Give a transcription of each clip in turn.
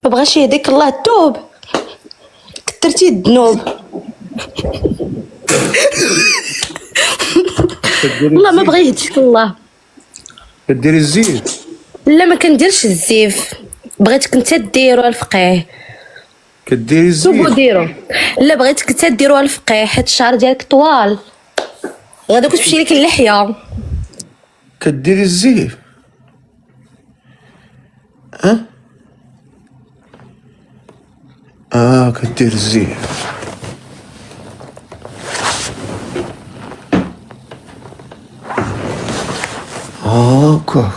مبغاش يهديك الله توب، كثرتي الذنوب. والله ما بغى يهديك الله. كديري الزيت؟ لا ما كنديرش الزيف، بغيتك انت ديرو الفقيه. كديري شوفوا الزيت؟ ديرو. لا بغيتك انت ديرو الفقيه حيت الشعر ديالك طوال، غدا كتمشي لك اللحيه. كديري الزيت؟ كدير الزيت. هاكاك.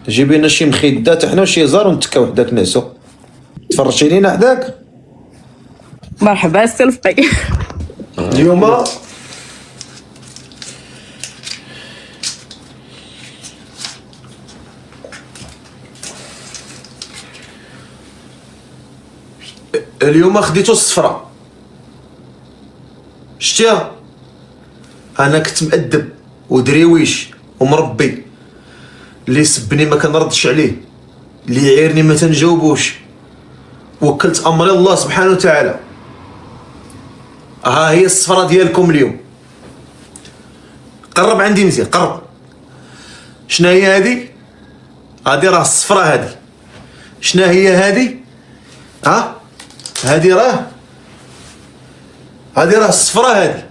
جيبي لنا شي مخدات حنا وشي زار ونتكاو حداك نعسو. تفرجتي لينا حداك مرحبا السي الفقي. اليوم. اليوم خديتو الصفرة، شتيها؟ انا كنت مؤدب ودريويش ومربي، اللي سبني ما كنردش عليه، اللي يعيرني ما تنجاوبوش، وكلت امري الله سبحانه وتعالى. ها هي الصفرة ديالكم اليوم. قرب عندي مزيان، قرب. شنا هي هادي؟ هادي راه الصفرة هادي. شنا هي هادي؟ ها هادي راه الصفرة هادي.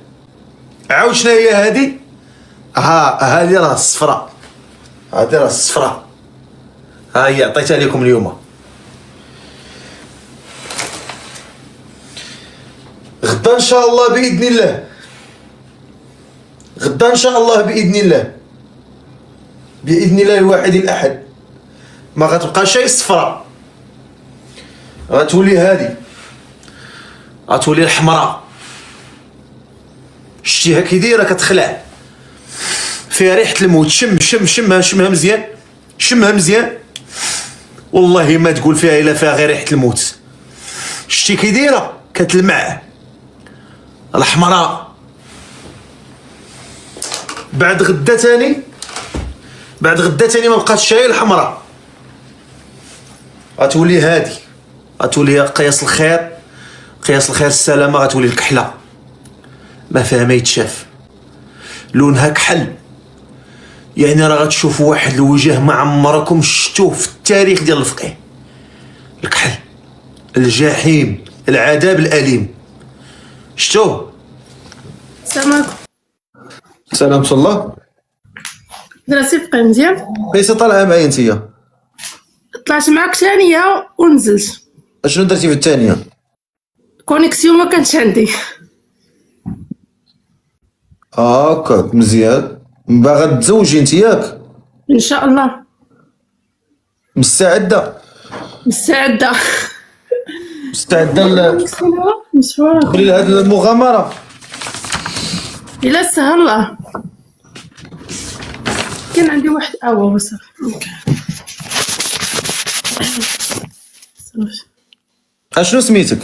عاود شنا هي هادي؟ هادي راه الصفرة. هادي راه الصفرة. ها هي عطيتها لكم اليوم. غدا ان شاء الله باذن الله، غدا ان شاء الله باذن الله، باذن الله الواحد الاحد ما غتبقى شي صفرة، غتولي هادي، غتولي الحمراء. شتيها كي دايره كتخلع، فيها ريحه الموت. شمها مزيان، شمها مزيان، والله ما تقول فيها الا فيها غير ريحه الموت. شتي كي دايره كتلمع الحمراء. بعد غدا تاني ما بقاتش هي الحمراء، غتولي هادي، غتولي قياس الخير السلامه، غتولي الكحله ما فيها ما يتشاف، لونها كحل. يعني راه غتشوفوا واحد الوجه ما عمركم شفتوه في التاريخ ديال الفقيه. الكحل، الجحيم، العذاب الاليم. شتوه؟ السلام عليكم. سلام الله. دراسي فقي مزيان. ليس طالعه معايا انتيا؟ طلعت معاك ثانيه ونزلت. اشنو درتي في الثانيه؟ كونيكسيون ما كانتش عندي. هاكاك مزيان. باغا تزوجي انت ياك؟ ان شاء الله. مستعده؟ مستعده. مستعده مسحوره تقولي لهاد المغامره؟ الا سهل الله. كان عندي واحد بصح اشنو سميتك؟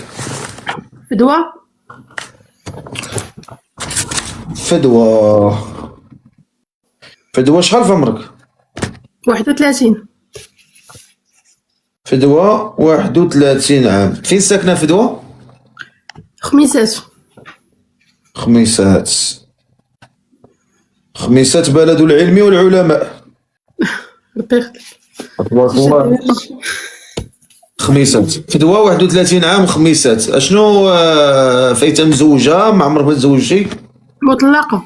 فدوى. فدوى شحال في عمرك؟ 31. فدوى 31 عام. فين ساكنه فدوى؟ خميسات. خميسات بلد العلم والعلماء. ربي يخليك. تبارك الله. خميسات فدوى 31 عام. خميسات. اشنو فايته مزوجه؟ ما عمرك ما تزوجتي؟ مطلقه.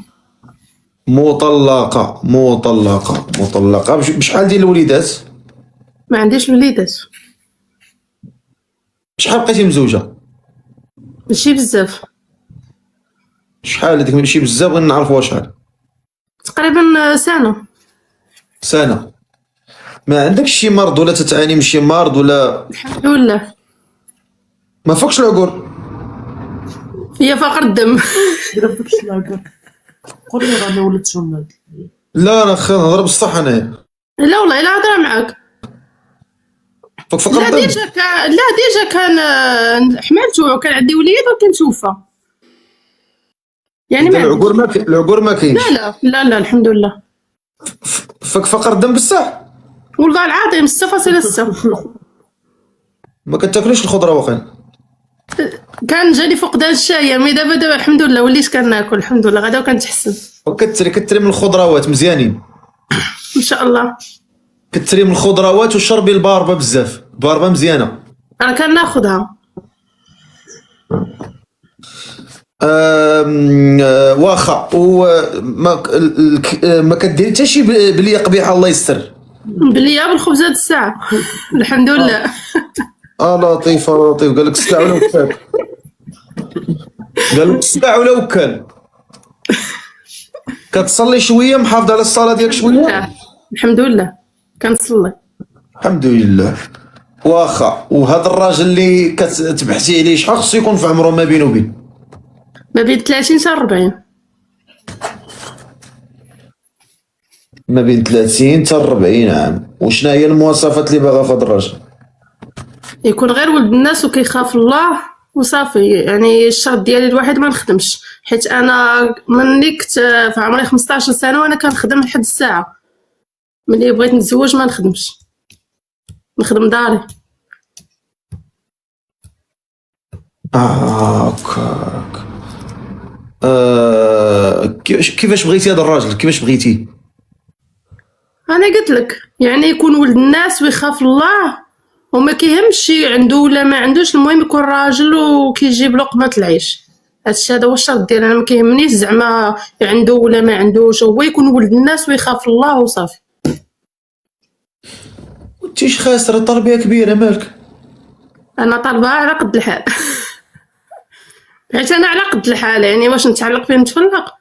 بشحال ديال الوليدات؟ ما عنديش وليدات. شحال بقيتي مزوجه؟ ماشي بزاف. شحال هذيك؟ ماشي بزاف، بغينا نعرفوا شحال. تقريبا سنة. ما عندكش شي مرض ولا تتعاني من شي مرض ولا؟ الحمد لله. ما فوقش العقول؟ هي فقر الدم. قول لي راني ولدت شمال. لا انا نهضر بصح انايا. لا والله الا هضره معاك. فقر لا الدم؟ ديجا كان حملته وكان عندي وليد وكنتوفى. يعني ما العقول ما كاينش. لا الحمد لله. فقر الدم بصح؟ والله العظيم الصفة الى الصفر. ما كتاكليش الخضره واقيلا؟ كان جالي فقدان الشهيه، مي دابا الحمد لله وليت كناكل الحمد لله، غدا وكنتحسن كتري من الخضروات مزيانين. ان شاء الله. كتري من الخضروات وشربي الباربه بزاف، الباربه مزيانه. انا كناخذها. واخا وما ما كديري حتى شي بلي قبيحه الله يستر. بليا بالخبز هاد الساعه الحمد لله. لطيف لطيف. قال لك السلع ولا وكال؟ قال لك السلع ولا وكال؟ كتصلي شويه، محافظ على الصلاه ديالك شويه؟ الحمد لله كنصلي الحمد لله. واخا وهذا الراجل اللي كتبحثي عليه شحال خصو يكون في عمره ما بينه وبين؟ ما بين 30 حتى 40. ما بين 30 حتى 40 عام. وشنا هي المواصفات اللي باغا في هذا الراجل؟ يكون غير ولد الناس وكيخاف الله وصافي. يعني الشرط ديالي الواحد ما نخدمش، حيت انا ملي كنت في عمري 15 سنه وانا كنخدم لحد الساعه. ملي بغيت نتزوج ما نخدمش، نخدم داري. هاكاك. كيفاش بغيتي هذا الراجل؟ كيفاش بغيتيه؟ انا قلت لك يعني يكون ولد الناس ويخاف الله وما كيهمش عنده ولا ما عندوش، المهم يكون راجل وكيجيب لقمه العيش. هادشي هذا هو الشرط ديالي. انا ما كيهمنيش زعما عنده ولا ما عندوش، هو يكون ولد الناس ويخاف الله وصافي. انتيش خاسره تربيه كبيره مالك؟ انا طالبه على قد الحال. حيت انا على قد الحال، يعني واش نتعلق فيه نتفلق؟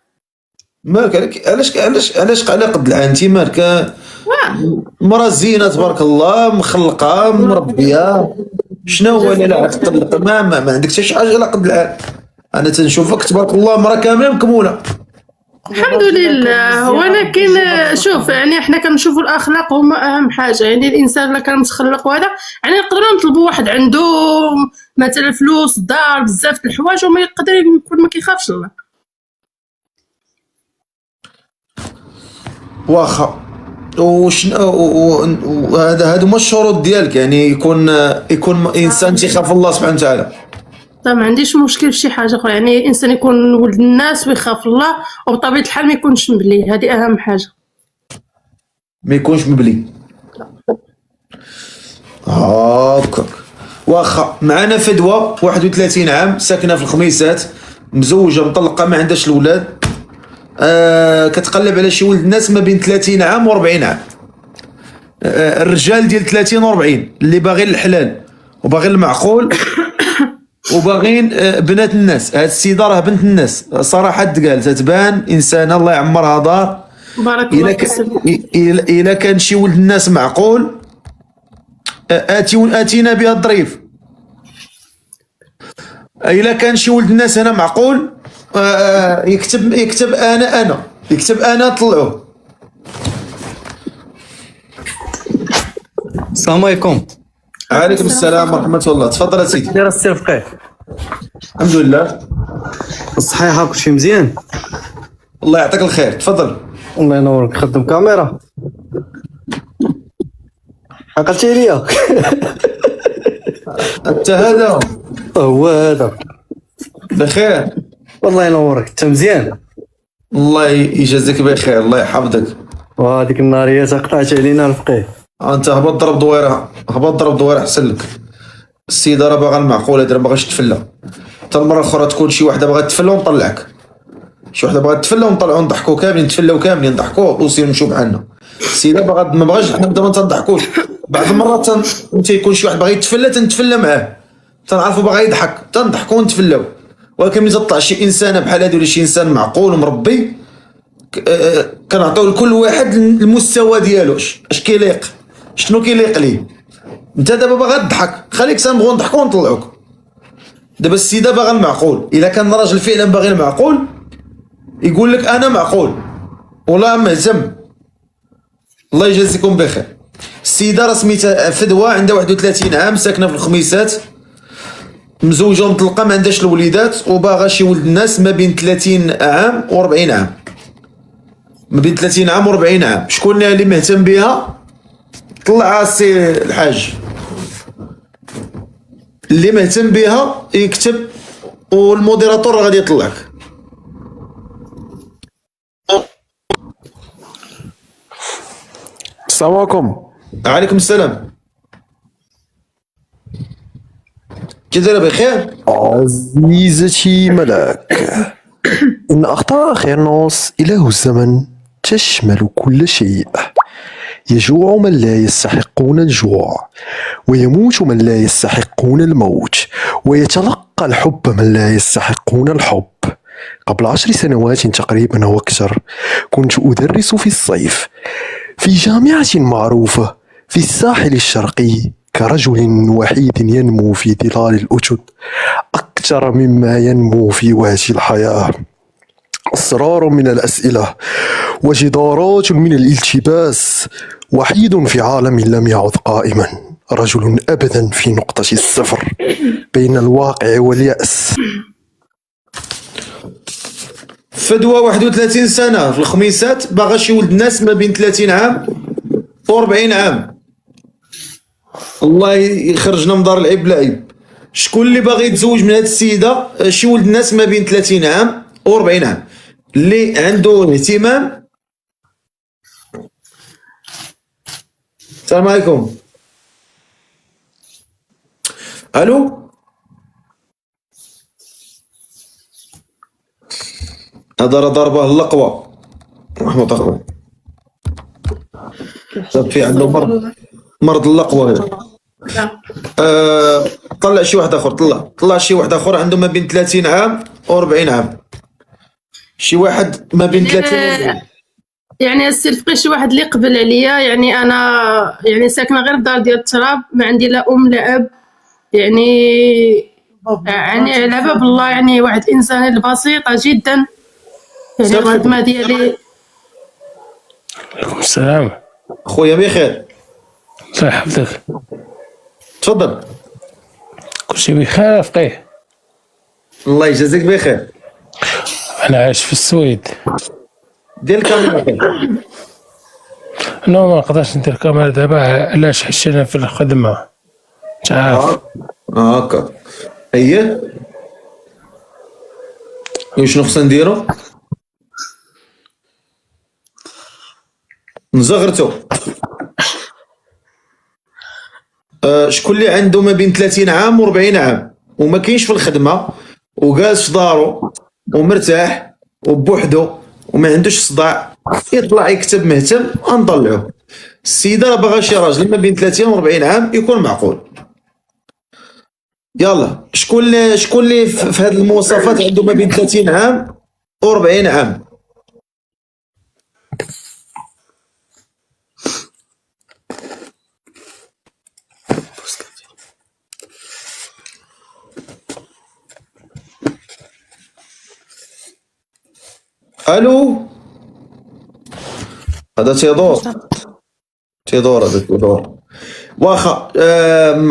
مالك؟ علاش على قد العين؟ انت مالك؟ مرا زينه تبارك الله، مخلقه مربيه، شنو هو اللي لا تطلق؟ ما عندك حتى شي حاجه على قد العين. انا تنشوفك تبارك الله مرا كامله مكموله. الحمد لله. ولكن شوف يعني احنا كنشوفوا الاخلاق هما اهم حاجه. يعني الانسان اللي كان متخلق وهذا يعني نقدروا نطلبوا واحد عنده مثلا فلوس دار بزاف د الحوايج وما يقدر يكون ما كيخافش الله. واخا وهذا هادو هما الشروط ديالك، يعني يكون انسان تيخاف الله سبحانه وتعالى. طيب ما عنديش مشكل في شي حاجه اخرى، يعني الانسان يكون ولد الناس ويخاف الله وبطبيعه الحال ما يكونش مبلي، هذه اهم حاجه. ما يكونش مبلي. هاكاك. واخا معنا فدوى 31 عام، ساكنه في الخميسات، مزوجه مطلقه ما عندهاش الاولاد، كتقلب على شي ولد الناس ما بين 30 عام و40 عام. الرجال ديال 30 و40 اللي باغيين الحلال وباغيين المعقول وباغيين بنات الناس. هاد السيده راه بنت الناس صراحه تقال، تتبان انسانه الله يعمرها دار. بارك الله فيك. الا كان شي ولد الناس معقول اتينا بها الظريف. الا كان شي ولد الناس هنا معقول يكتب يكتب انا طلعوه. السلام عليكم. عليكم السلام ورحمه الله. تفضل اسيدي. داير السي الفقيه؟ الحمد لله. الصحيحه كلشي مزيان؟ الله يعطيك الخير. تفضل. الله ينورك. خدم كاميرا؟ عقلتي ليا؟ انت هذا هو هذا. بخير. الله ينورك. انت مزيان؟ الله يجازيك بخير، الله يحفظك. وهذيك الناريه قطعت علينا الفقيه. انت هبط ضرب دويره، هبط ضرب دويره احسن لك. السيده راه باغا المعقوله، ما باغاش تفلى. حتى المره الاخرى تكون شي وحده باغا تفلى ونطلعك، شي وحده باغا تفلى ونطلعو نضحكو كاملين، نتفلاو كاملين نضحكو ونسير نمشيو بحالنا. السيده باغا ما باغاش حنا ما تنضحكوش. بعض المرات تيكون شي واحد باغي يتفلى تنتفلى معاه، تنعرفو باغا يضحك تنضحكو ونتفلاو. ولكن ملي تطلع شي انسانه بحال هادو ولا شي انسان معقول ومربي كنعطيو لكل واحد المستوى ديالو، اش كيليق، شنو كيليق ليه. انت دابا باغا تضحك، خليك سنبغيو نضحكو ونطلعوك. دابا السيده باغا المعقول، الا كان الراجل فعلا باغي المعقول يقول لك انا معقول والله مهتم. الله يجازيكم بخير. السيده راه سميتها فدوى، عندها 31 عام، ساكنه في الخميسات، مزوجه ومطلقه ما عندهاش الوليدات، وباغا شي ولد الناس ما بين 30 عام و40 عام. ما بين 30 عام و40 عام. شكون اللي مهتم بها؟ طلع السي الحاج. اللي مهتم بها يكتب والموديراتور غادي يطلعك. السلام عليكم. عليكم السلام. كي داير بخير؟ عزيزتي ملاك، إن أخطاء خيرنوس إله الزمن تشمل كل شيء. يجوع من لا يستحقون الجوع، ويموت من لا يستحقون الموت، ويتلقى الحب من لا يستحقون الحب. قبل 10 سنوات تقريبا أو أكثر كنت أدرس في الصيف في جامعة معروفة في الساحل الشرقي كرجل وحيد ينمو في ظلال الأتد أكثر مما ينمو في وهج الحياة. أسرار من الأسئلة وجدارات من الالتباس، وحيد في عالم لم يعد قائما، رجل أبدا في نقطة الصفر بين الواقع واليأس. فدوى 31 سنة في الخميسات باغا شي ولد الناس ما بين 30 عام و 40 عام. الله يخرجنا من دار العيب بلا عيب. شكون اللي باغي يتزوج من هاد السيدة شي ولد الناس ما بين 30 عام و 40 عام اللي عنده اهتمام؟ السلام عليكم. الو، هذا راه ضربه اللقوه رحمة الله. في عنده مرض اللقوه هذا. طلع شي واحد اخر، طلع شي واحد اخر عنده ما بين 30 عام و 40 عام. شي واحد ما بين 30 و 40. يعني السي فقي شي واحد اللي قبل عليا. يعني انا يعني ساكنه غير في دار ديال التراب، ما عندي لا ام لا اب. يعني على باب الله، يعني واحد الانسانه بسيطه جدا. يعني الخدمه ديالي. عليكم السلام. خويا بخير؟ الله يحفظك. تفضل. كلشي بخير فقيه؟ الله يجازيك بخير. انا عايش في السويد. دير الكاميرا. انا ما نقدرش ندير كاميرا دابا، علاش؟ حيت انا في الخدمه تعرف. هكا اييه. وشنو خصنا نديرو؟ نزغرتو. شكون اللي عنده ما بين 30 عام و 40 عام وما كاينش في الخدمه وجالس في دارو ومرتاح وبوحدو وما عندوش صداع، يطلع يكتب مهتم غنطلعوه. السيده راه باغا شي راجل ما بين 30 و 40 عام يكون معقول. يلا، شكون اللي في هذه المواصفات عنده ما بين 30 عام و 40 عام؟ الو، هذا تيدور هذا تيدور. واخا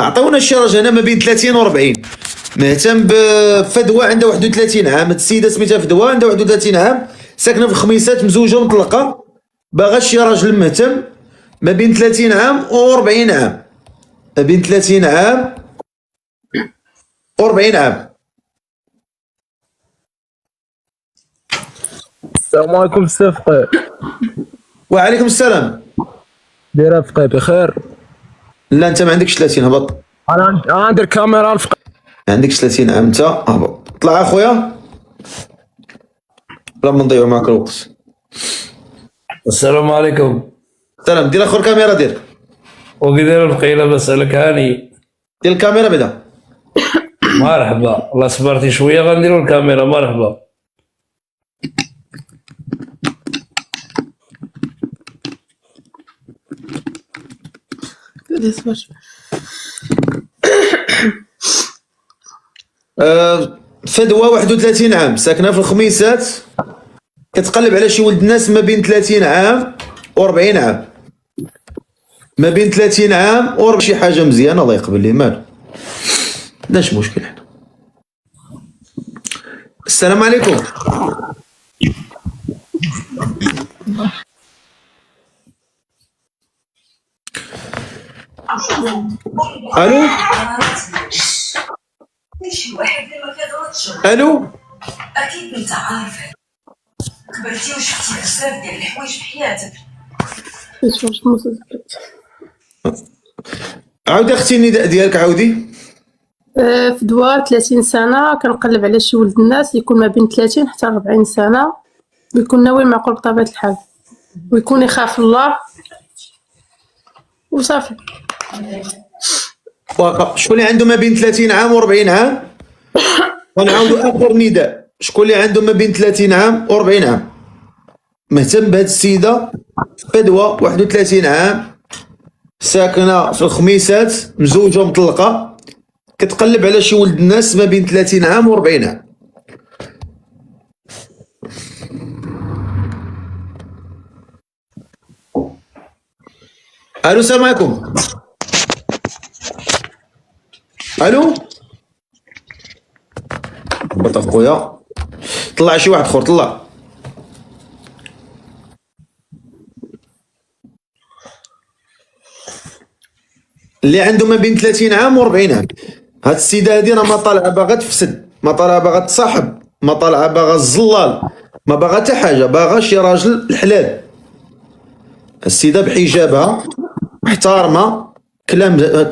عطيونا شي راجل هنا ما بين 30 و 40 مهتم بفدوى، عنده 31 عام. السيده سميتها فدوى، عندها 31 عام، ساكنه في الخميسات، مزوجه ومطلقه، باغا شي راجل مهتم ما بين 30 عام و 40 عام. ما بين 30 عام و 40 عام. السلام عليكم السي فقيه. وعليكم السلام. داير فقيه بخير؟ لا انت ما عندكش 30، هبط. انا ندير كاميرا الفقيه. ما عندكش 30 عام انت، هبط. طلع اخويا بلا ما نضيعوا معك الوقت. السلام عليكم. سلام. دير اخر كاميرا، دير وكي داير البقيله بسألك هاني؟ دير الكاميرا بعدا. مرحبا، الله صبرتي شويه غنديروا الكاميرا. مرحبا. فدوى 31 عام، ساكنه في الخميسات، كتقلب على شي ولد الناس ما بين 30 عام و 40 عام. ما بين 30 عام و شي حاجه مزيانه، الله يقبل لي مال. ماش مشكل حنا. السلام عليكم. الو، الو اكيد انت عارف كبرتي وشفتي بزاف ديال الحوايج في حياتك. عاودي اختي النداء ديالك عاودي. في دوار 30 سنة كنقلب على شي ولد الناس يكون ما بين 30 حتى 40 سنة، ويكون ناوي المعقول بطبيعة الحال، ويكون يخاف الله وصافي. واقع. شكون اللي عنده ما بين 30 عام و40 عام؟ غنعاودو اخر نداء. شكون اللي عنده ما بين 30 عام و40 عام مهتم بهاد السيده فدوى 31 عام ساكنه في الخميسات مزوجه ومطلقه كتقلب على شي ولد الناس ما بين 30 عام و40 عام؟ الو السلام عليكم. الو هبط اخويا طلع شي واحد اخر طلع. اللي عنده ما بين 30 عام و40 عام. هاد السيده هادي راه ما طالعه باغا تفسد، ما طالعه باغا تصاحب، ما طالعه باغا الزلال، ما باغا حتى حاجه، باغا شي راجل الحلال. السيده بحجابها محترمه،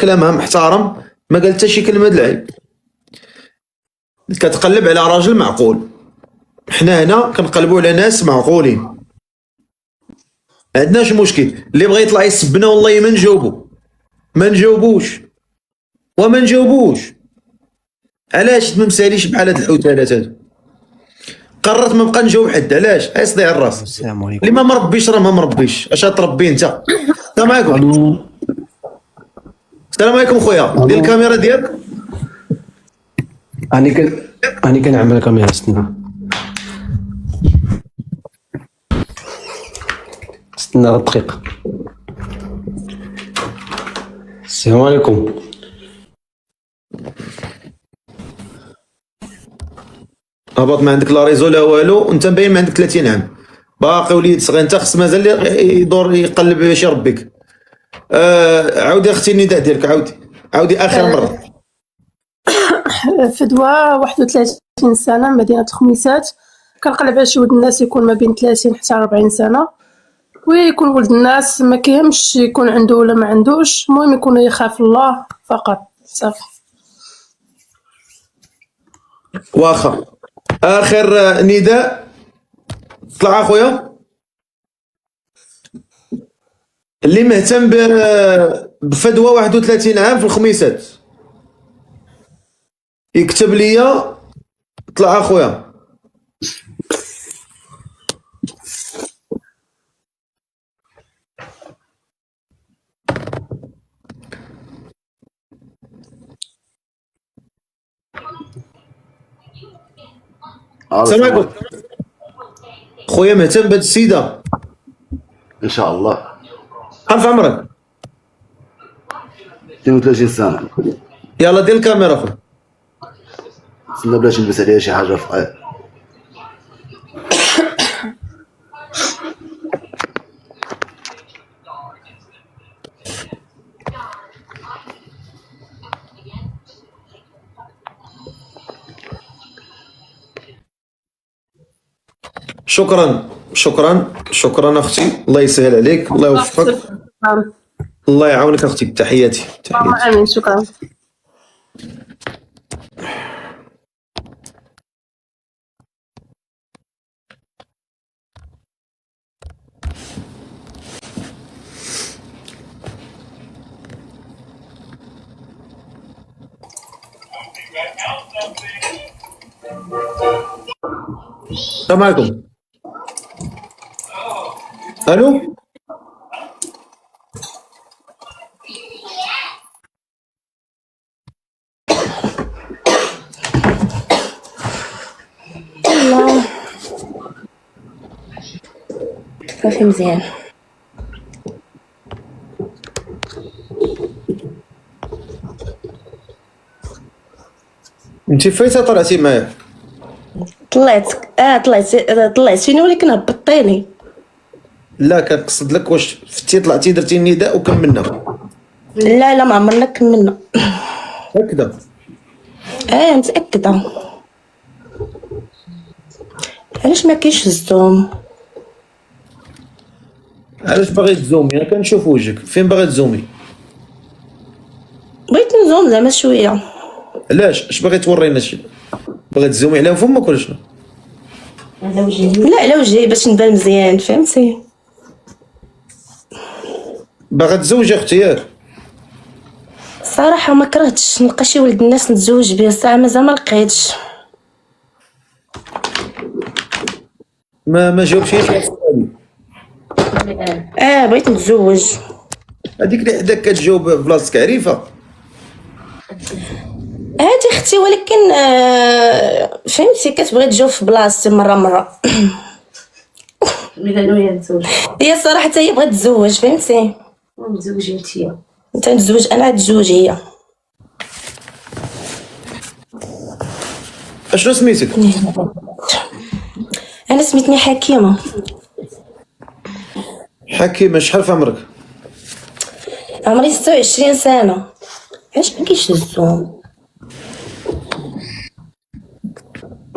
كلامها محترم، ما قالت حتى شي كلمه د العيب، كتقلب على راجل معقول. حنا هنا كنقلبوا على ناس معقولين، ما عندناش مشكل. اللي بغى يطلع يسبنا والله ما نجاوبو، ما نجاوبوش وما نجاوبوش. علاش ما مساليش بحال هاد الحوتالات هادو؟ قررت ما بقى نجاوب حد. علاش؟ يصدع الراس. السلام عليكم. اللي ما مربيش راه ما مربيش. اش تربي انت؟ السلام عليكم. السلام عليكم خويا. دير الكاميرا ديالك. أنا كنعمل الكاميرا. استنى غير دقيقة. السلام عليكم. هبط ما عندك لا ريزو لا والو، وانت باين ما عندك 30 عام باقي وليد صغير. انت خص مازال يدور يقلب باش يربيك. عاودي اختي النداء ديالك. عاودي اخر مره. فدوى 31 سنة مدينة الخميسات، كنقلب على شي ولد الناس يكون ما بين 30 حتى 40 سنة، ويكون ولد الناس ما كيهمش يكون عنده ولا ما عندوش، المهم يكون يخاف الله فقط صافي. واخا اخر نداء طلع اخويا. اللي مهتم بفدوى 31 عام في الخميسات يكتب ليا. طلع اخويا. السلام عليكم. خويا مهتم بهاد السيده ان شاء الله. عارف عمرك؟ 32 سنه. يلا دير الكاميرا خويا. استنى بلاش نلبس عليها شي حاجه فقع. شكرا اختي. الله يسهل عليك، الله يوفقك، الله يعاونك اختي. تحياتي. امين. شكرا. السلام عليكم. الو صافي مزيان. انت فايته طلعتي معايا. طلعت فيني ولكن هبطيني. لا كنقصد لك واش فتي طلعتي درتي النداء وكملنا. لا ما عمرنا كملنا. هكذا. متأكدة. علاش ما كاينش الزوم؟ علاش باغي تزومي؟ انا كنشوف وجهك، فين باغي تزومي؟ بغيت نزوم زعما شويه. علاش؟ اش باغي تورينا؟ شي باغي تزومي على فمك ولا شنو؟ لا على وجهي باش نبان مزيان، فهمتي؟ باغا تزوجي اختي ياك؟ صراحه ما كرهتش نلقى شي ولد الناس نتزوج به، الساعه مازال ما لقيتش. ما جاوبتيش على السؤال. بغيت نتزوج. هذيك اللي حداك كتجاوب بلاصتك عريفه. هادي اختي، ولكن فهمتي كتبغي تجاوب في بلاصتي مره. هي صراحه هي بغات تزوج، فهمتي؟ متزوجة انتيا؟ انت نتزوج انا، تزوج هي. اشنو سميتك؟ انا سميتني حكيمه. حكيمه، شحال في عمرك؟ عمري 26 سنه. علاش ما كاينش الزوم؟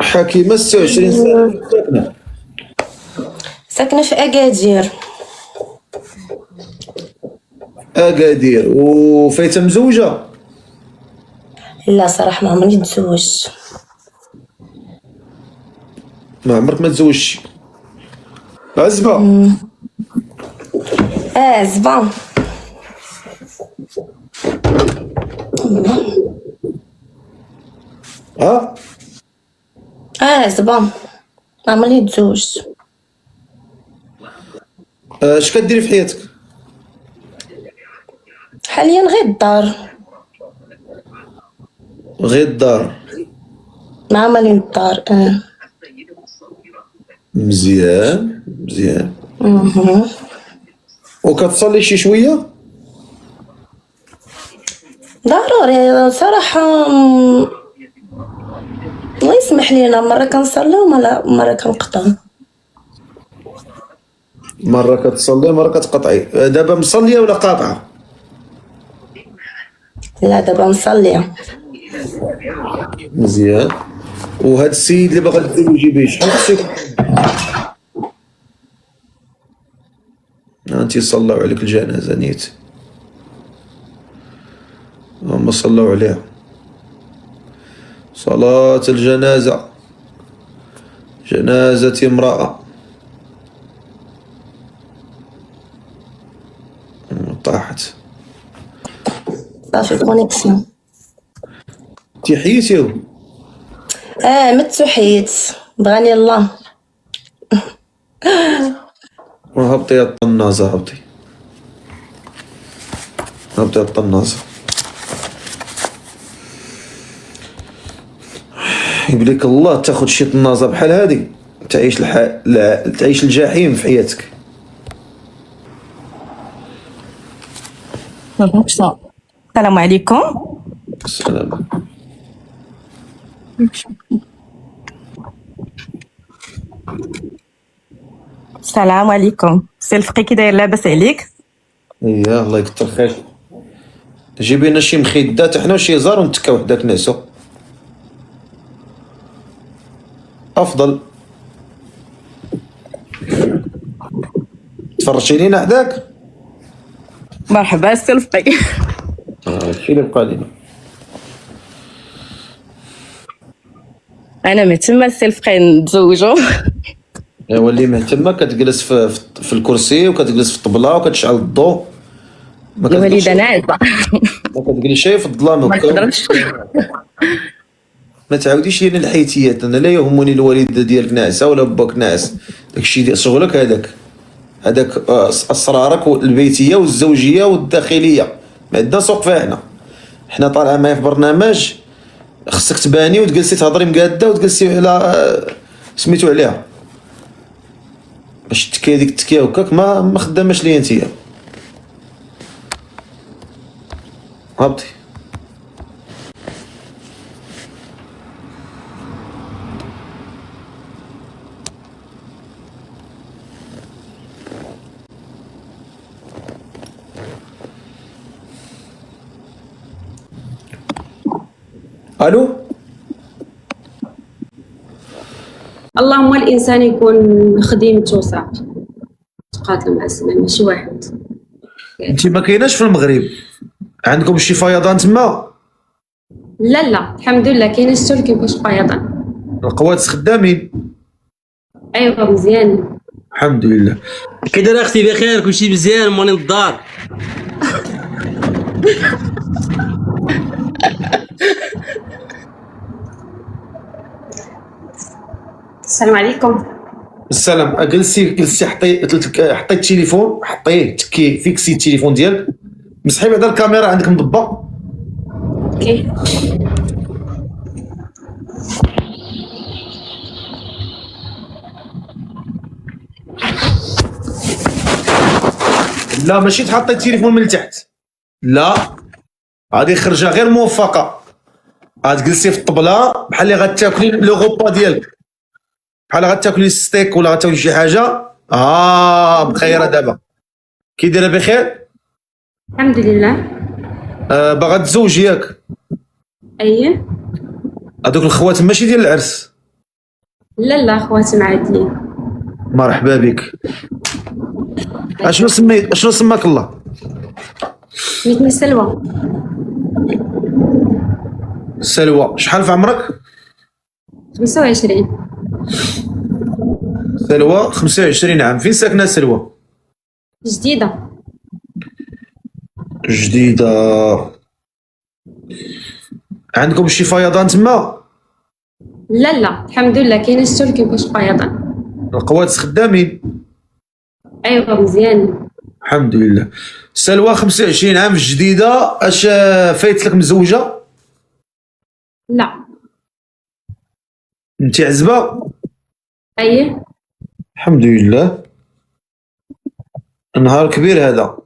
حكيمه 26 سنه، ساكنه ساكنه في اكادير. اكادير. وفايته مزوجه؟ لا صراحه ما عمرني تزوجت. ما عمرك ما تزوجتي؟ عزبه؟ زبان. زبان، ما عمرني تزوجت. اش كديري في حياتك؟ حاليا غير الدار. غير الدار؟ ما عمرني الدار. مزيان مزيان. وكتصلي شي شويه؟ ضروري صراحه. الله يسمح لينا، مره كنصلي ومره كنقطع. مره كتصلي مره كتقطعي. دابا مصليه ولا قاطعه؟ لا دابا مصليه. مزيان. وهذا السيد اللي باغا تزوجي به شحال خصك؟ انت صلوا عليك الجنازه نيت، اللهم صلوا عليها. صلاة الجنازة، جنازة امرأة طاحت. صافي كونيكسيون. انتي حييتيو؟ متو حيت، بغاني الله. هبطي الطنازة، هبطي الطنازة. يبليك الله تاخد شي طنازة بحال هادي تعيش الجحيم في حياتك. السلام عليكم. السلام. السلام عليكم. سي الفقي، كي داير؟ لاباس عليك؟ اييه الله يكثر خير. جيبي لنا شي مخدات حنا وشي زار ونتكاو حداك نعسو. افضل. تفرجتي لينا حداك؟ مرحبا سي الفقي. هادشي اللي بقى لينا. انا مهتمه سي الفقي نتزوجو. ايوا اللي مهتمه كتجلس في الكرسي وكتجلس في الطبله وكتشعل الضوء. يا وليد انا عازه. ما كتجلسش في الظلام ما هكا. نقدرش. ما تعاوديش لينا الحيتيات، انا لا يهمني الوالده ديالك ناعسه ولا باك ناعس، داكشي ديال شغلك هذاك اسرارك البيتيه والزوجيه والداخليه ما عندنا سوق فيها. حنا طالعه معايا في برنامج، خصك تباني وتجلسي تهضري مقاده وتجلسي على سميتو عليها باش تكي هذيك التكيه هكاك ما خداماش ليا نتيا. هبطي. الو اللهم الانسان يكون خديمته وصافي تقاتلوا مع السلامه ماشي واحد. انت ما كايناش في المغرب عندكم شي فيضان تما؟ لا الحمد لله كاين شتو كيفاش فيضان. القوات خدامين؟ ايوا مزيان الحمد لله. كي دايره اختي؟ بخير كلشي مزيان؟ ماني للدار. السلام عليكم. السلام. جلسي حطيت التليفون، حطيه تكي فيكسي التليفون ديالك، مسحي بعدا الكاميرا عندك مضبه. اوكي لا ماشي تحطي التليفون من التحت، لا غادي خرجه غير موفقه. غتجلسي في الطبله بحال اللي غتاكلي لو غوبا ديالك، بحال غتاكلي ستيك ولا غتاكلي شي حاجه. بخيره دابا. كي دايره؟ بخير الحمد لله. باغا تزوجي ياك؟ ايه. هذوك الخوات ماشي ديال العرس؟ لا خواتم عاديين. مرحبا بك. اشنو سماك الله؟ سميتني سلوى. سلوى. شحال في عمرك؟ 25. سلوى 25 عام. فين ساكنه سلوى؟ جديدة. جديدة. عندكم شي فيضان تما؟ لا الحمد لله كاين شتو كيفاش فيضان. القوات خدامين؟ ايوا مزيان الحمد لله. سلوى 25 عام في جديدة. اش فايت لك مزوجة؟ لا. انت عزبة؟ ايه. الحمد لله. نهار كبير هذا.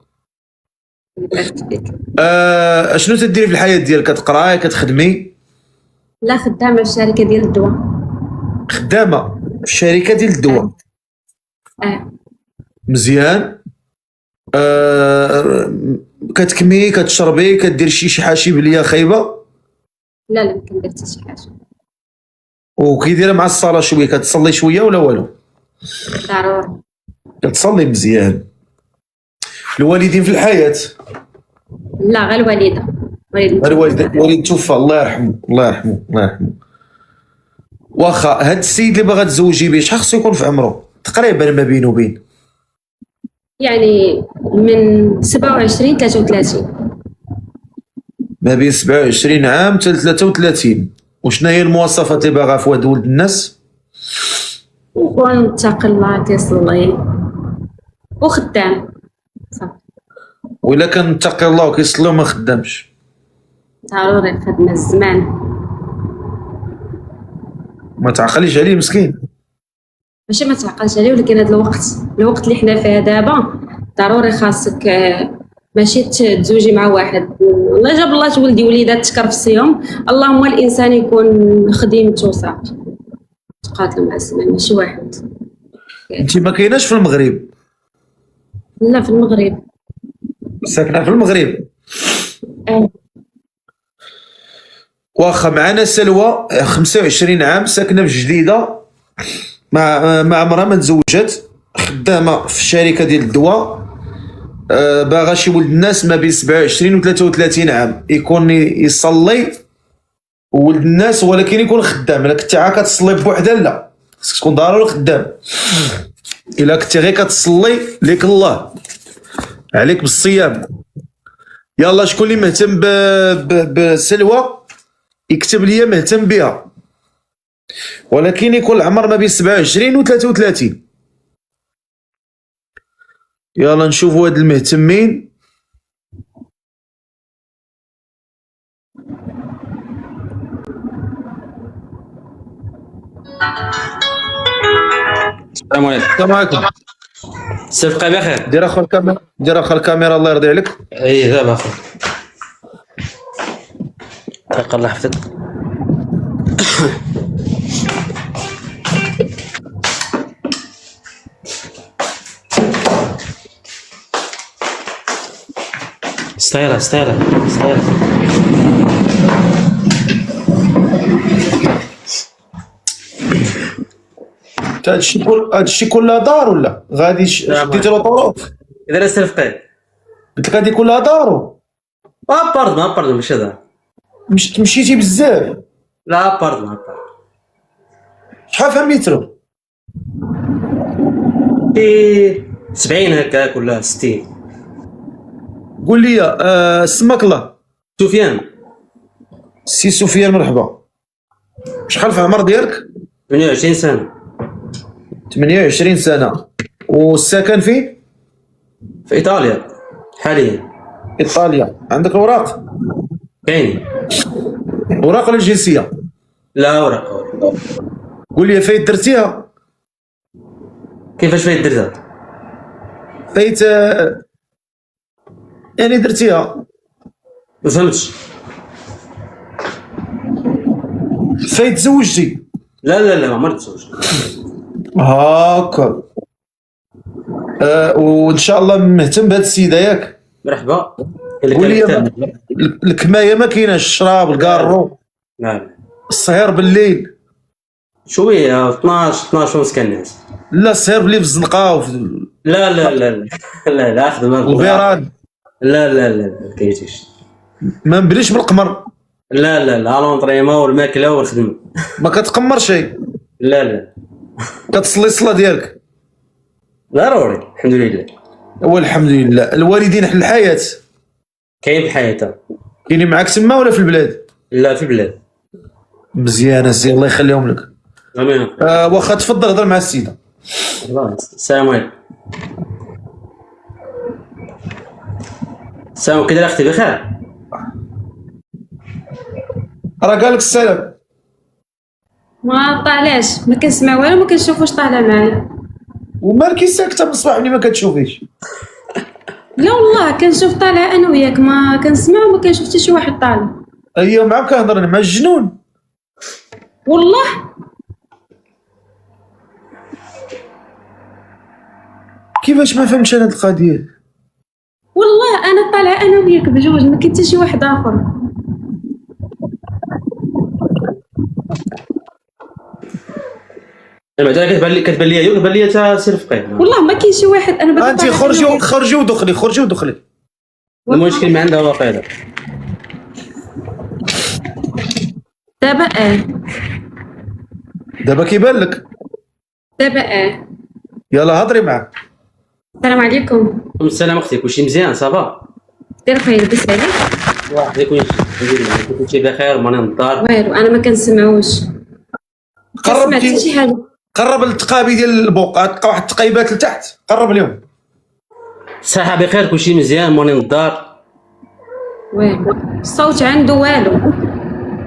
اشنو تديري في الحياة ديالك؟ كتقراي كتخدمي؟ لا خدامة في شركة ديال الدواء. خدامة في شركة ديال الدواء؟ مزيان. كتكمي كتشربي كدير شي حاجة شي بلية خايبة؟ لا ما كندير حتى شي حاجة. وكي دايره مع الصلاة شوية؟ كتصلي شوية ولا والو؟ ضروري. كتصلي مزيان. الوالدين في الحياة؟ لا غير الوالدة. الوالد توفى الله يرحمه. الله يرحمه الله يرحمه. واخا هاد السيد اللي باغا تزوجي به شحال خصو يكون في عمره تقريبا ما بينه وبين؟ يعني من 27 33. ما بين 27 عام حتى 33. وشنا هي المواصفات اللي باغا في ولد الناس؟ يكون متقي الله كيصلي وخدام صافي. وإلا كان متقي الله وكيصلي وما خدامش؟ ضروري خدمة الزمان. ما تعقليش عليه مسكين. ماشي ما تعقلش عليه، ولكن هذا الوقت اللي حنا فيه دابا ضروري خاصك ماشي تزوجي مع واحد. الله جاب الله تولدي وليدات تكرف الصيام. اللهم الانسان يكون خديمته وصافي تقاتلوا مع السلامه ماشي واحد. انت ما كايناش في المغرب؟ لا في المغرب. ساكنه في المغرب؟ واخا. معنا سلوى 25 عام ساكنه في جديده، مع عمرها ما تزوجت، خدامه في الشركه ديال الدواء، باغا شي ولد الناس ما بين 27 و 33 عام، يكون يصلي ولد الناس ولكن يكون خدام. الا كنتي عا كتصلي بوحدها لا، خصك تكون ضروري خدام. الا كنتي غير كتصلي ليك الله عليك بالصيام. يلا شكون اللي مهتم بسلوى يكتب لي مهتم بها، ولكن يكون العمر ما بين 27 و 33. يلا نشوفوا هاد المهتمين. السلام عليكم. السلام عليكم. سلفقة بخير. دير اخو الكاميرا، دير اخو الكاميرا الله يرضي عليك. اي دابا اخو. تلقى الله يحفظك. ستايلة ستايلة ستايلة. هادشي كلها دار ولا غادي شديتي له طرق؟ اذا لا سرفقي قلت لك هادي كلها دارو. اباردمون ماشي هذا. مشيتي بزاف. لا اباردمون شحال فيها مترو؟ في 70 هكاك ولا 60. قول لي سماك الله. سفيان. سي سفيان مرحبا. شحال في العمر ديالك؟ 28 سنه. 28 سنه. والسكن فين؟ في ايطاليا حاليا. ايطاليا. عندك الوراق؟ كاين وراق ولا الجنسيه؟ لا ورق. قول لي فايت درتيها؟ كيفاش فايت درتها؟ فايت يعني درتيها. ما فهمتش. فايت تزوجتي؟ لا ما عمرت تزوجت. هاكا. وان شاء الله مهتم بهاد السيده ياك؟ مرحبا. قول لي الكمايه ما كايناش، الشراب الكارو نعم. السهير بالليل شويه 12 ونص كنعس. لا السهير بالليل في الزنقه لا خدمه البيراد. لا كاينش. ما نبليش بالقمر. لا لونطريمون والماكله والخدمه. ما كتقمر شيء؟ لا كتصلي الصلاه ديالك؟ ضروري الحمد لله. والحمد لله. الوالدين حل الحياه؟ كاين في حياتها. كاينين معاك تما ولا في البلاد؟ لا في البلاد. مزيان السي الله يخليهم لك. امين. واخا تفضل هضر مع السيده. السلام عليكم. السلام كي داير اختي بخير؟ راه قال لك السلام. ما طالعش، ما كنسمع والو، ما كنشوف واش طالع معايا. ومالكي ساكته من الصباح ملي ما كتشوفيش؟ لا والله كنشوف طالع انا وياك، ما كنسمع وما كنشوف حتى شي واحد طالع. ايوا معاك كنهضر مع الجنون والله. كيفاش ما فهمتش انا هاد القضيه؟ والله انا طالعه انا وياك بجوج، ما كاين حتى شي واحد اخر. بعدا كتبان لي كتبان لي تا سير فقيه. والله ما كاين شي واحد. انا باغا انت خرجي ودخلي. المشكل ما عندها واقيلا. دابا دابا كيبان لك. دابا يلا هضري معاه. السلام عليكم. السلام اختي، كلشي مزيان صافا؟ دير خير لبس عليك. واحد يكون كلشي بخير ماني نضار. والو انا ما كنسمعوش. قرب حتى شي حاجه. قرب للتقابي ديال البوق، تلقى واحد التقيبات لتحت، قرب اليوم. الصحه بخير كلشي مزيان ماني نضار. والو الصوت عنده والو.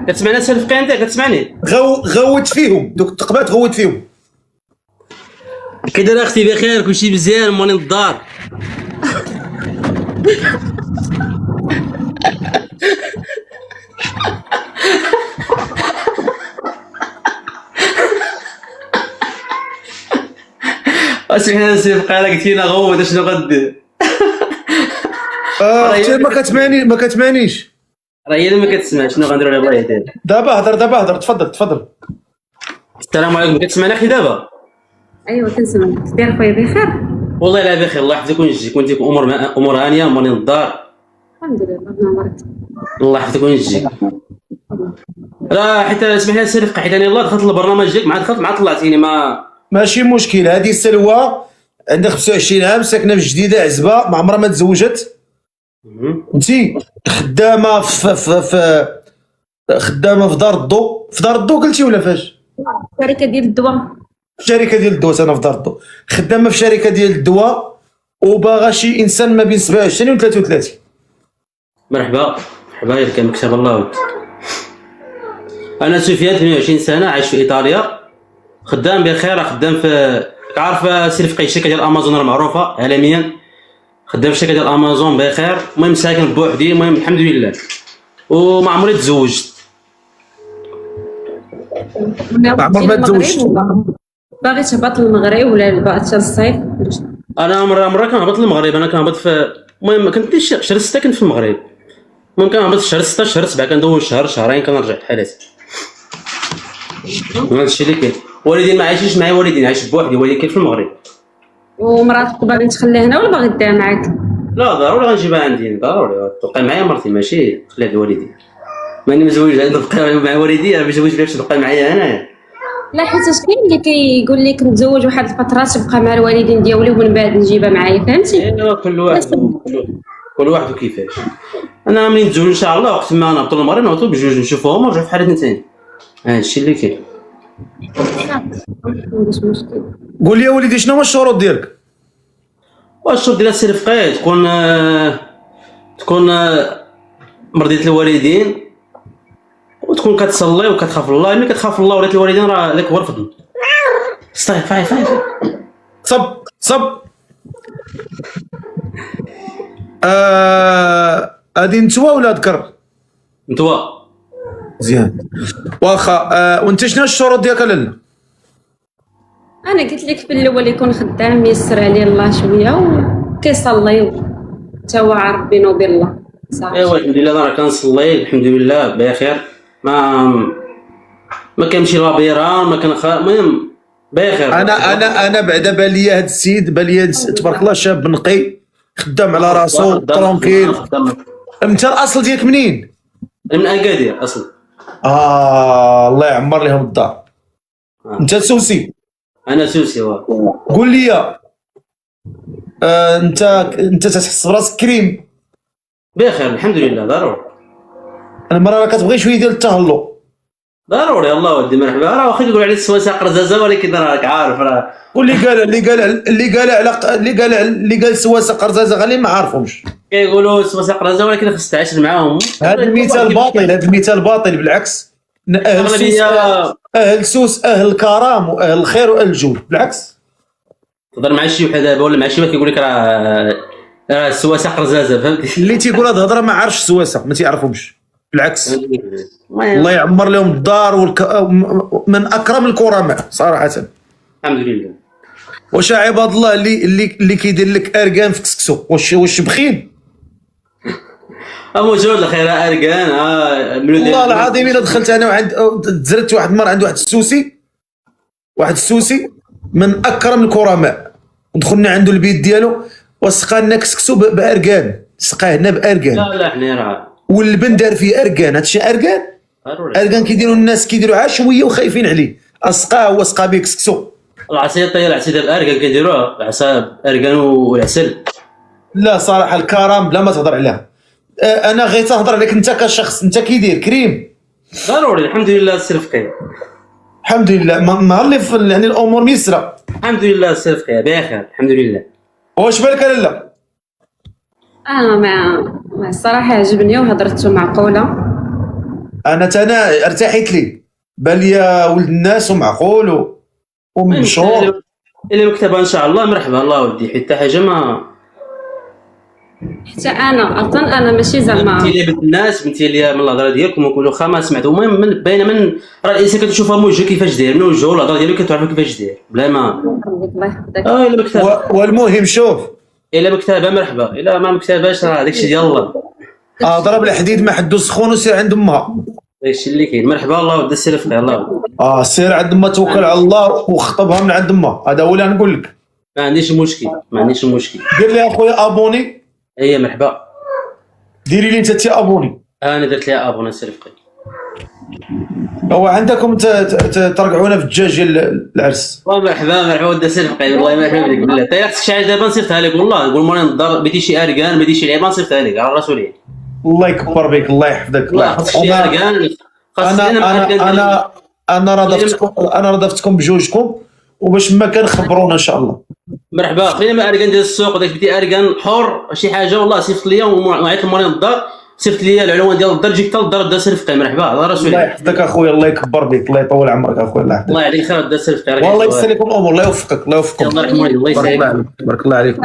كتسمعنا سير فقيه انت كتسمعني؟ غوت فيهم دوك التقبات، غوت فيهم. كي داير اختي بخير كلشي مزيان ماني نضار. اسمعنا سير فقيه قلت لنا غوت شنو غدير؟ اختي ما كتمانيش. راه هي اللي ما كتسمع شنو غندير الله يهديها. دابا هضر تفضل. السلام عليكم، كتسمعنا اختي دابا؟ ايوا كنسمعك. دير خويا بخير؟ والله لا بخير، الله يحفظك وينجيك وانت امور هانيه ماني نضار. الحمد لله ربنا يبارك. الله يحفظك وينجيك. راه حيت سمح لي سير فقيه، حيت انا يلاه دخلت البرنامج ديالك مع طلعتيني ما ماشي مشكل. هذه سلوى عندها 25 عام، ساكنه في جديده عزبه، ما عمرها ما تزوجت. انتي خدامه خدامه في دار الضوء. في دار الضوء قلتي ولا فاش؟ شركه ديال الدواء. في شركه ديال الدواء. انا في دار الضوء خدامه في شركه ديال الدواء، وباغا شي انسان ما بين 27 و 33. مرحبا الا كان مكتب الله ود. انا سفيان 28 سنه، عايش في ايطاليا، خدام بخير، خدام في عارف سير فقيه الشركه ديال امازون المعروفه عالميا، خدام في الشركه ديال امازون بخير. المهم ساكن بوحدي، المهم الحمد لله، وما عمري تزوجت. عمرك ما تزوجت؟ باغي تهبط للمغرب ولا باغي الصيف؟ انا مره كنهبط للمغرب، انا كنهبط في المهم كنت شهر 6 كنت في المغرب، المهم كنهبط في شهر 6 شهر 7 كندوز شهرين كنرجع لحالاتي. هذا الشيء اللي كاين. والدين ما عايشينش معايا، والدين عايش بوحدي، ولكن كاين في المغرب. ومراتك باغي تخليها هنا ولا باغي ديها معاك؟ لا ضروري غنجيبها عندي، ضروري تبقى معايا مرتي، ماشي تخليها لوالدي. ماني مزوج نبقى مع والدي، انا مزوج باش تبقى معايا هنايا. لا حيت كاين اللي كيقول لك نتزوج واحد الفتره تبقى مع الوالدين ديالي ومن بعد نجيبها معايا، فهمتي؟ ايوا كل واحد وكيفاش. انا ملي نتزوج ان شاء الله وقت ما نهبطوا للمغرب نهبطوا بجوج نشوفوهم ونرجعوا في حالتنا ثاني. هادشي اللي كاين. ما عنديش مشكل. قول لي يا وليدي شنو هما الشروط ديالك؟ والشروط ديال السي رفقي تكون مرضية الوالدين، وتكون كتصلي وكتخاف الله. ملي كتخاف الله ولات الوالدين راه لك هو الفضل. فاي صب هادي نتوى ولا ذكر؟ نتوى. مزيان. واخا وانت شنو الشروط ديالك لالا؟ انا قلت لك في الاول يكون خدام يسر عليه الله شويه وكيصلي حتى هو عارف بينه وبين الله صافي. ايوا الحمد لله انا راه كنصلي الحمد لله بخير، ما كنمشي لابيران ما المهم بخير. انا بعدا بان لي هاد السيد بان لي تبارك الله شاب نقي خدام على راسو ترونكيل. انت الاصل ديالك منين؟ من اكادير اصلا. الله يعمر لهم الدار. انت سوسي؟ انا سوسي. قول لي انت تحس براسك كريم؟ بخير الحمد لله. ضروري المرة راه كتبغي شويه ديال التهلو. ضروري الله ودي مرحبا. راه واخا يقولوا عليه السواسه قرزازه ولكن راك عارف راه. واللي قال السواسه قرزازه غالي ما عارفهمش. كيقولوا السواسه قرزازه ولكن خصك تعاشر معاهم. هذا المثال باطل بالعكس. اهل سوس اهل الكرم واهل الخير واهل الجود بالعكس. تهضر مع شي وحده دابا ولا مع شي واحد كيقول لك راه السواسه قرزازه فهمتي. اللي تيقول هاد الهضره ما عارفش السواسه ما تيعرفهمش بالعكس. الله يعمر لهم الدار من اكرم الكرماء صراحه. الحمد لله. واش عباد الله اللي كيدير لك اركان في كسكسو واش بخيل؟ موجود الخير اركان. والله العظيم الا دخلت انا وعند تزرت واحد المره عند واحد السوسي من اكرم الكرماء، ودخلنا عنده البيت ديالو وسقى لنا كسكسو باركان، سقاه لنا باركان. لا حنا راه واللبن دار فيه اركان. هادشي اركان كيديروا الناس كيديروا عشويه وخايفين عليه. اسقاه هو سقى به كسكسو. العصير طيب العصير ديال الاركان كيديروه العصا اركان والعسل. لا صراحه الكرم بلا ما تهضر عليها. انا غير تهضر عليك انت كشخص. انت كيدير كريم؟ ضروري الحمد لله السي رفقي. الحمد لله. النهار اللي يعني الامور ميسره الحمد لله السي رفقي بخير الحمد لله. واش بالك لالا؟ انا مع الصراحه عجبني وهضرته معقوله. انا ارتحيت لي بان لي ولد الناس ومعقول ومشهور. اللي مكتبها ان شاء الله مرحبا الله ودي حتى حاجه ما. حتى انا اظن انا ماشي زعما بنتي اللي بنت الناس بنتي اللي من الهضره ديالكم ونقولوا خا ما سمعتوا. المهم من باينه من راه الانسان كتشوفها من وجهه كيفاش داير من وجهه والهضره ديالو كتعرف كيفاش داير بلا ما. الله يحفظك. الا مكتبها. والمهم شوف الا مكتبها مرحبا الا ما مكتبهاش راه داكشي ديال الله. ضرب الحديد ما حدو سخون وسير عند امها. داكشي اللي كاين. مرحبا الله ودي السي رفقي الله. سير عند امها توكل على الله وخطبها من عند امها. هذا هو اللي نقول لك. ما عنديش مشكل دير لي اخويا ابوني. اي مرحبا. ديري لي انت ابوني. انا درت لها ابوني السي رفقي. هو عندكم ترقعونا في الدجاج ديال العرس. مرحبا ودي السي رفقي والله ما يحمد لك بالله. طيب خصك شي حاجه دابا نصيفطها لك والله. نقول مورا نضر بدي شي اركان بدي شي لعيبه نصيفطها لك على الرسولين. الله يكبر بك الله يحفظك. الله خصك شي اركان. انا رضفتكم بجوجكم وباش ما كنخبرونا ان شاء الله. مرحبا. خلينا من اركان ديال السوق وداك بدي اركان حر شي حاجه والله صيفط ليا وعيط لمورين الدار صيفط ليا العنوان ديال الدار جيك حتى للدار دا رفقي. مرحبا على راسي. الله يحفظك اخويا الله يكبر بك الله يطول عمرك اخويا الله يحفظك. الله يعطيك خير دا رفقي. والله يسر لكم الامور الله يوفقك الله يوفقكم. الله يرحمه الله يسعدك. بارك الله عليك.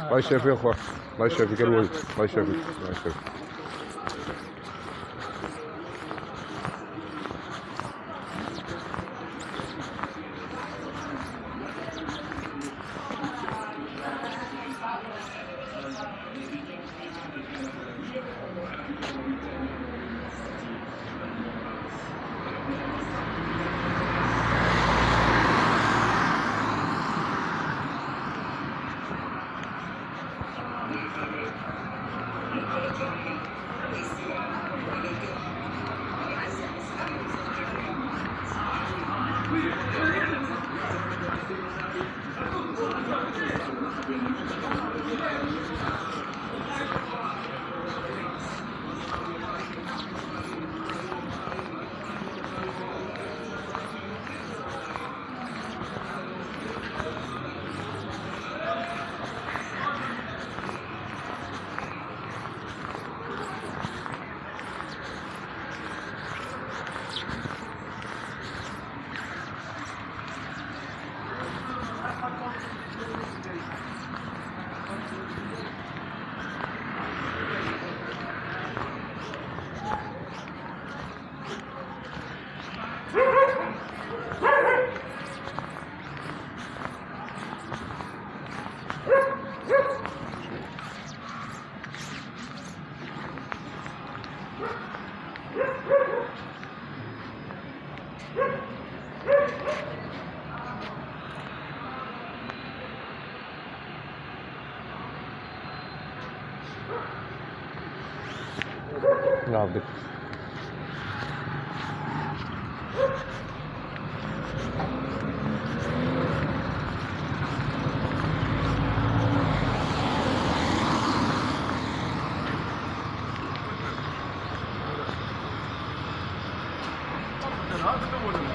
الله يشافيك يا اخويا، الله يشافيك الوالد، الله يشافيك، الله يشافيك. نعم بك. هذا